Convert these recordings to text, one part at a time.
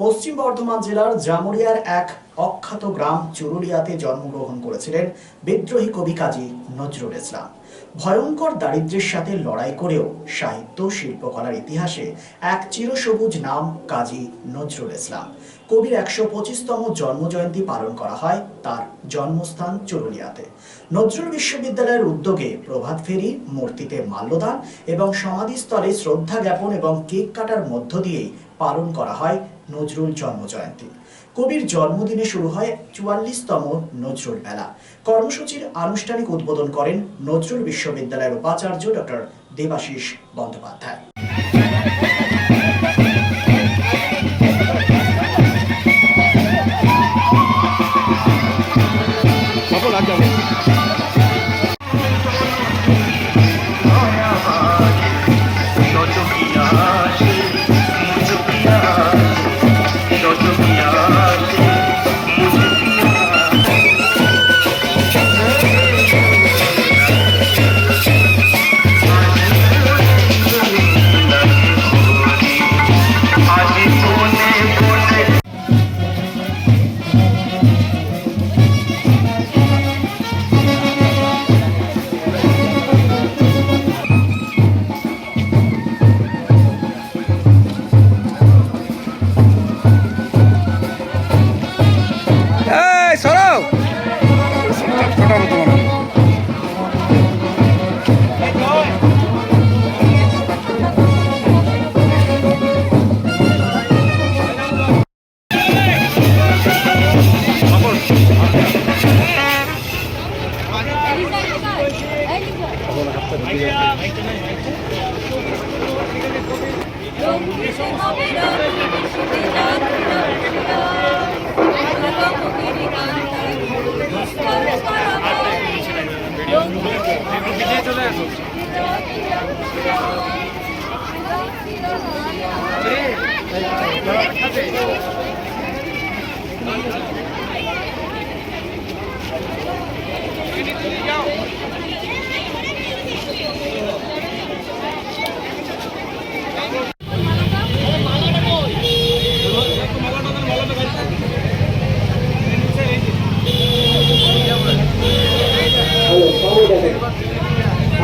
পশ্চিম বর্ধমান জেলার জামুরিয়ার এক অখ্যাত গ্রাম চুরুলিয়াতে জন্মগ্রহণ করেছিলেন বিদ্রোহী কবি কাজী নজরুল ইসলাম। ভয়ঙ্কর দারিদ্র্যের সাথে লড়াই করেও সাহিত্য শিল্পকলার ইতিহাসে এক চিরসবুজ নাম কাজী নজরুল ইসলাম। কবির ১২৫তম জন্মজয়ন্তী পালন করা হয় তার জন্মস্থান চুরুলিয়াতে। নজরুল বিশ্ববিদ্যালয়ের উদ্যোগে প্রভাত ফেরি, মূর্তিতে মাল্যদান এবং সমাধিস্থলে শ্রদ্ধা জ্ঞাপন এবং কেক কাটার মধ্য দিয়েই পালন করা হয় নজরুল জন্মজয়ন্তী। কবির জন্মদিনে শুরু হয় ৪৪তম নজরুল মেলা। কর্মসূচির আনুষ্ঠানিক উদ্বোধন করেন নজরুল বিশ্ববিদ্যালয়ের উপাচার্য ডক্টর দেবাশিস বন্দ্যোপাধ্যায়।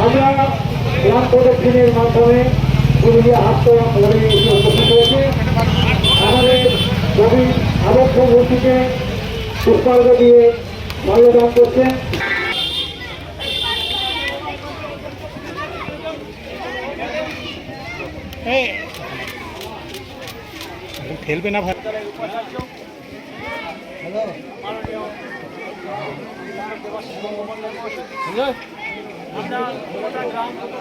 আমরা গ্রাম প্রদক্ষিণের মাধ্যমে পুরুলিয়া হাটতলা উপস্থিত হয়েছে। আমাদের কবি আবদ্ধ মূর্তিকে পুষ্পার্ঘ্য দিয়ে মাল্যদান করছেন। খেলবে না ভাই। আমরা গোটা গ্রাম গ্রাম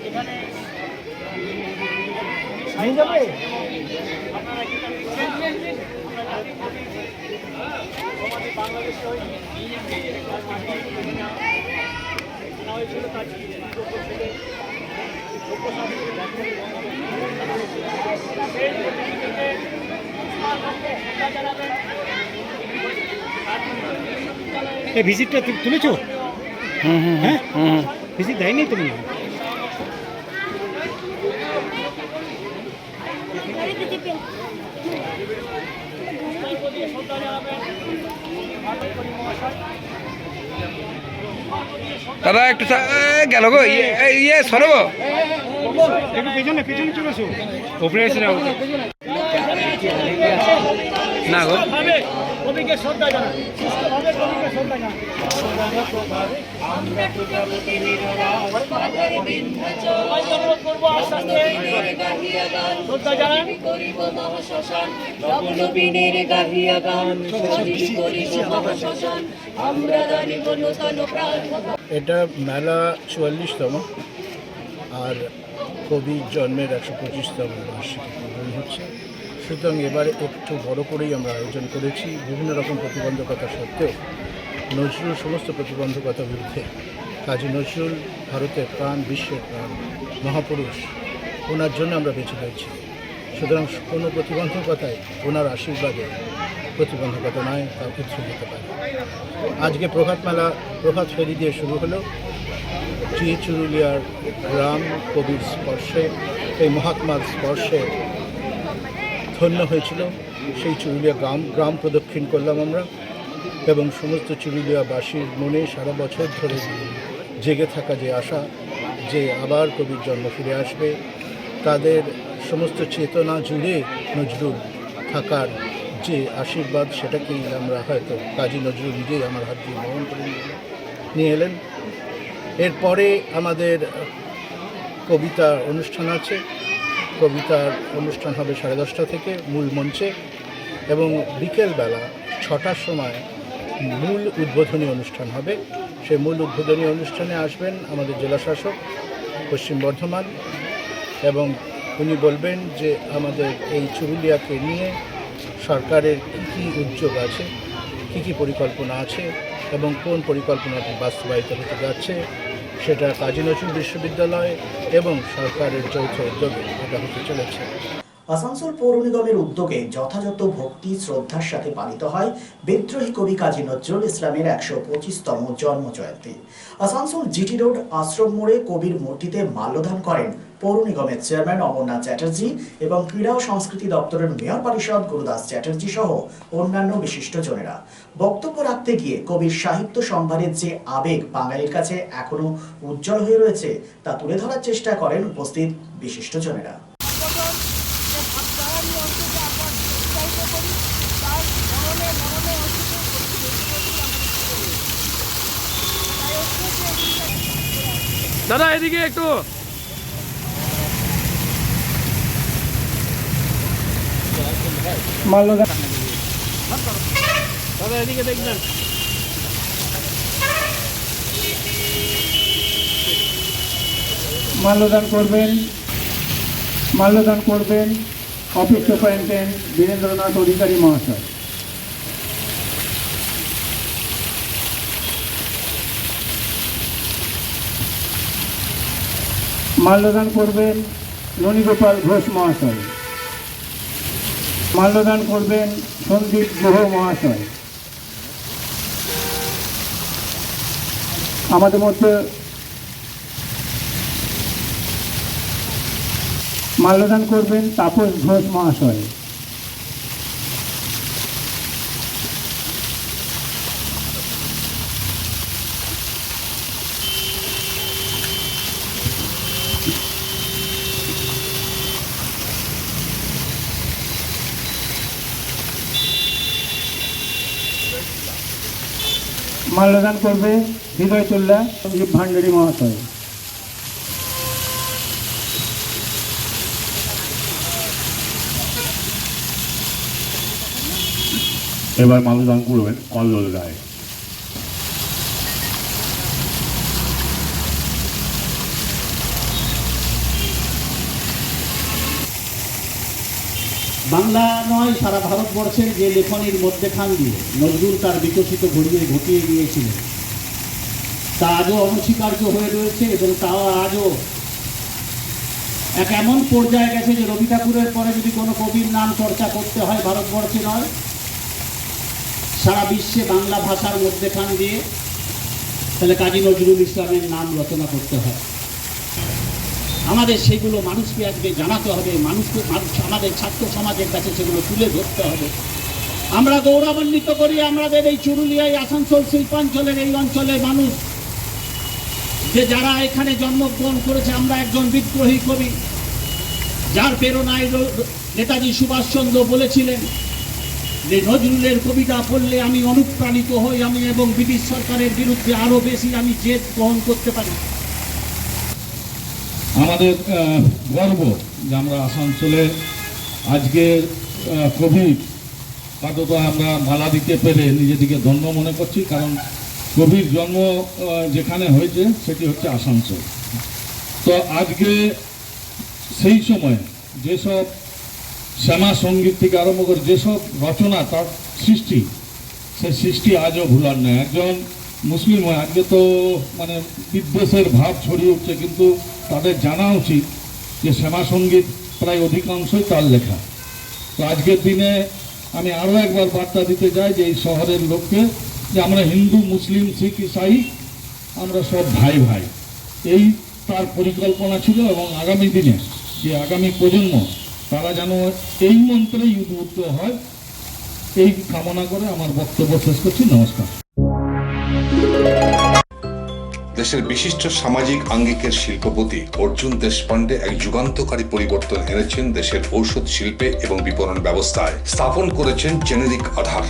এখানে আপনারা বাংলাদেশে হয়েছিল তার এই ভিজিটটা তুলেছো? হ্যাঁ, ভিজিট দেয়নি তুমি? দাদা একটু গেল গো, ইয়ে সরব একটু পেছনে পেছনে চলেছো, ওপরে এসে যাও না গো। কবিকে শ্রদ্ধা জানান, সুস্থভাবে কবিকে শ্রদ্ধা জানান। অনুরোধ করবো আস্তে আস্তে শ্রদ্ধা জানান। এটা মেলা ৪৪তম আর কবির জন্মের ১২৫তম বার্ষিকী পালন হচ্ছে। সুতরাং এবারে একটু বড় করেই আমরা আয়োজন করেছি। বিভিন্ন রকম প্রতিবন্ধকতা সত্ত্বেও নজরুল সমস্ত প্রতিবন্ধকতার বিরুদ্ধে কাজী নজরুল ভারতের প্রাণ, বিশ্বের প্রাণ, মহাপুরুষ, ওনার জন্য আমরা বেঁচে রয়েছি। সুতরাং কোনো প্রতিবন্ধকতায় ওনার আশীর্বাদে প্রতিবন্ধকতা নয়, তার কিছু হতে পারে। আজকে প্রভাত মেলা প্রভাত ফেরি দিয়ে শুরু হলো। চুরুলিয়ার গ্রাম কবির স্পর্শে, এই মহাত্মার স্পর্শে ধন্য হয়েছিল। সেই চুরুলিয়া গ্রাম প্রদক্ষিণ করলাম আমরা, এবং সমস্ত চুরুলিয়াবাসীর মনে সারা বছর ধরে জেগে থাকা যে আশা যে আবার কবির জন্ম ফিরে আসবে, তাদের সমস্ত চেতনা জুড়ে নজরুল থাকার যে আশীর্বাদ, সেটাকেই আমরা হয়তো কাজী নজরুল নিজেই আমার হাত দিয়ে বহন করে নিয়ে এলেন। এরপরে আমাদের কবিতা অনুষ্ঠান আছে। কবিতার অনুষ্ঠান হবে 10:30 থেকে মূল মঞ্চে, এবং বিকেলবেলা 6টার সময় মূল উদ্বোধনী অনুষ্ঠান হবে। সেই মূল উদ্বোধনী অনুষ্ঠানে আসবেন আমাদের জেলাশাসক পশ্চিম বর্ধমান, এবং উনি বলবেন যে আমাদের এই চুরুলিয়াকে নিয়ে সরকারের কী উদ্যোগ আছে, কী পরিকল্পনা আছে, এবং কোন পরিকল্পনাটি বাস্তবায়িত হতে যাচ্ছে, সেটা কাজী নজরুল বিশ্ববিদ্যালয় এবং সরকারের যৌথ উদ্যোগে এটা হতে চলেছে। আসানসোল পৌর নিগমের উদ্যোগে যথাযথ ভক্তি শ্রদ্ধার সাথে পালিত হয় বিদ্রোহী কবি কাজী নজরুল ইসলামের 125তম জন্ম জয়ন্তী। আসানসোল জিটি রোড আশ্রম মোড়ে কবির মূর্তিতে মাল্যদান করেন পৌর নিগমের চেয়ারম্যান অমরনাথ চ্যাটার্জি এবং ক্রীড়া ও সংস্কৃতি দপ্তরের মেয়র পরিষদ গুরুদাস চ্যাটার্জি সহ অন্যান্য বিশিষ্টজনেরা। বক্তব্য রাখতে গিয়ে কবির সাহিত্য সম্ভারের যে আবেগ বাঙালির কাছে এখনো উজ্জ্বল হয়ে রয়েছে তা তুলে ধরার চেষ্টা করেন উপস্থিত বিশিষ্টজনেরা। দাদা এদিকে একটু মাল্যদান দাদা এদিকে দেখবেন। মাল্যদান করবেন অফিস সুপারিনটেন্ডেন্ট বীরেন্দ্রনাথ অধিকারী মহাশয়। মাল্যদান করবেন ননীগোপাল ঘোষ মহাশয়। মাল্যদান করবেন সন্দীপ গুহ মহাশয়। আমাদের মধ্যে মাল্যদান করবেন তাপস ঘোষ মহাশয়। মাল্যদান করবে হৃদয়তুল্লাহ সঞ্জীব ভান্ডারী মহাশয়। এবার মাল্যদান করবেন কল্লোল রায়। বাংলা নয়, সারা ভারতবর্ষের যে লেখনীর মধ্যেখান দিয়ে নজরুল তার বিকশিত ঘটিয়ে গিয়েছিলেন, তা আজও অনস্বীকার্য হয়ে রয়েছে, এবং তাও আজও এক এমন পর্যায়ে গেছে যে রবি ঠাকুরের পরে যদি কোনো কবির নাম চর্চা করতে হয় ভারতবর্ষে নয়, সারা বিশ্বে বাংলা ভাষার মধ্যেখান দিয়ে, তাহলে কাজী নজরুল ইসলামের নাম রচনা করতে হয়। আমাদের সেগুলো মানুষকে আজকে জানাতে হবে, আমাদের ছাত্র সমাজের কাছে সেগুলো তুলে ধরতে হবে। আমরা গৌরবান্বিত করি আমাদের এই চুরুলিয়ায় আসানসোল শিল্পাঞ্চলের এই অঞ্চলের মানুষ যে যারা এখানে জন্মগ্রহণ করেছে। আমরা একজন বিদ্রোহী কবি, যার প্রেরণায় নেতাজি সুভাষচন্দ্র বলেছিলেন যে নজরুলের কবিতা পড়লে আমি অনুপ্রাণিত হই, আমি এবং ব্রিটিশ সরকারের বিরুদ্ধে আরও বেশি আমি জেদ গ্রহণ করতে পারি। আমাদের গর্ব যে আমরা আসানসোলে আজকে কবির আপাতত আমরা মালা দিতে পেরে নিজেদিকে ধন্য মনে করছি, কারণ কবির জন্ম যেখানে হয়েছে সেটি হচ্ছে আসানসোল। তো আজকে সেই সময় যেসব শ্যামা সঙ্গীত থেকে আরম্ভ করে যেসব রচনা তার সৃষ্টি, সে সৃষ্টি আজও ভুলার নয়। একজন মুসলিম হয়, আজকে তো মানে বিদ্বেষের ভাব ছড়িয়ে উঠছে, কিন্তু তাদের জানা উচিত যে শ্যামা সঙ্গীত প্রায় অধিকাংশই তার লেখা। তো আজকের দিনে আমি আরও একবার বার্তা দিতে চাই যে এই শহরের লোককে যে আমরা হিন্দু মুসলিম শিখ ইসাই আমরা সব ভাই ভাই, এই তার পরিকল্পনা ছিল। এবং আগামী দিনে যে আগামী প্রজন্ম তারা যেন এই মন্ত্রেই উদ্বুদ্ধ হয়, এই কামনা করে আমার বক্তব্য শেষ করছি। নমস্কার। দেশের বিশিষ্ট সামাজিক আঙ্গিকের শিল্পপতি অর্জুন দেশপান্ডে এক যুগান্তকারী পরিবর্তন এনেছেন দেশের ঔষধ শিল্পে এবং বিপণন ব্যবস্থায়। স্থাপন করেছেন জেনেরিক আধার।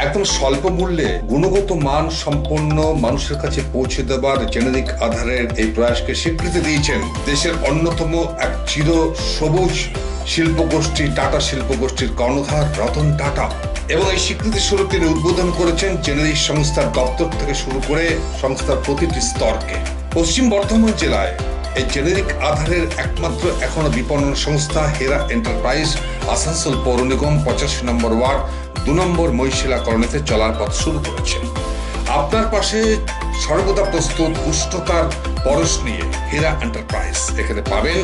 একদম স্বল্প মূল্যে গুণগত মান সম্পন্ন মানুষের কাছে পৌঁছে দেবার জেনেরিক আধারের এই প্রয়াসকে স্বীকৃতি দিয়েছেন দেশের অন্যতম এক চির সবুজ শিল্পগোষ্ঠী টাটা শিল্পগোষ্ঠীর কর্ণধার রতন টাটা। এবং এই স্বীকৃতি স্বরূপ তিনি উদ্বোধন করেছেন জেনেরিক সংস্থার দপ্তর থেকে শুরু করে সংস্থার প্রতিটি স্তরকে। পশ্চিম বর্ধমান জেলায় এই জেনেরিক আধারের একমাত্র এখনো বিপণন সংস্থা হেরা এন্টারপ্রাইজ আসানসোল পৌর নিগম 85 নম্বর ওয়ার্ড 2 নম্বর মহিশিলা কলোনিতে চলার পথ শুরু করেছে। আপনার পাশে সর্বদা প্রস্তুত উষ্ণতার পরশ নিয়ে হেরা এন্টারপ্রাইজ। এখানে পাবেন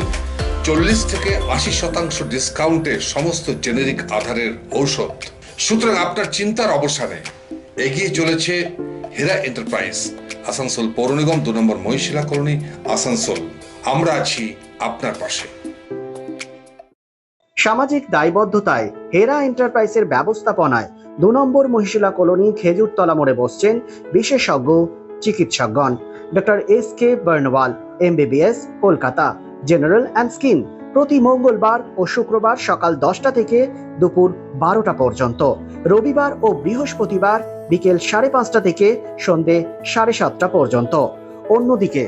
40 থেকে 80% ডিসকাউন্টে সমস্ত জেনেরিক আধারের ঔষধ। সুতরাং আপনার চিন্তার অবসানে এগিয়ে চলেছে হেরা এন্টারপ্রাইজ, আসানসোল পৌর নিগম 2 নম্বর মহিশিলা কলোনি, আসানসোল। আমরা আছি আপনার পাশে। সামাজিক দায়বদ্ধতায় হেরা এন্টারপ্রাইজের ব্যবস্থাপনায় 2 নম্বর মহিশিলা কলোনি খেজুরতলা মোড়ে বসছেন বিশেষজ্ঞ চিকিৎসকগণ। Doctor SK Barnwal, MBBS, Kolkata, general and skin. প্রতি মঙ্গলবার ও শুক্রবার সকাল 10টা থেকে দুপুর 12টা পর্যন্ত, রবিবার ও বৃহস্পতিবার বিকেল 5:30টা থেকে সন্ধে 7:30টা পর্যন্ত। অন্যদিকে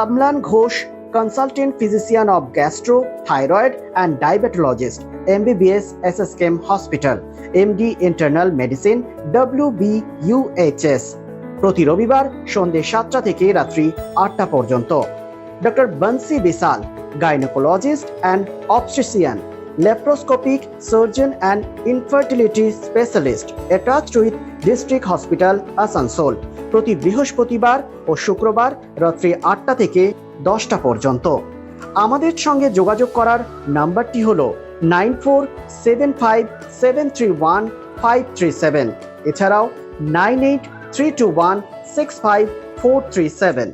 Amlan Ghosh, consultant physician of gastro, thyroid and diabetologist, MBBS, SSKM hospital, MD internal medicine, WBUHS, প্রতি রবিবার সন্ধে 7টা থেকে রাত্রি 8টা পর্যন্ত। Doctor Bansi Bisal, gynaecologist and obstetrician, laparoscopic surgeon and infertility specialist, attached with district hospital Asansol, প্রতি বৃহস্পতিবার ও শুক্রবার রাত্রি 8টা থেকে 10টা পর্যন্ত। আমাদের সঙ্গে যোগাযোগ করার নাম্বারটি হলো 9475731537, এছাড়াও 9832165437।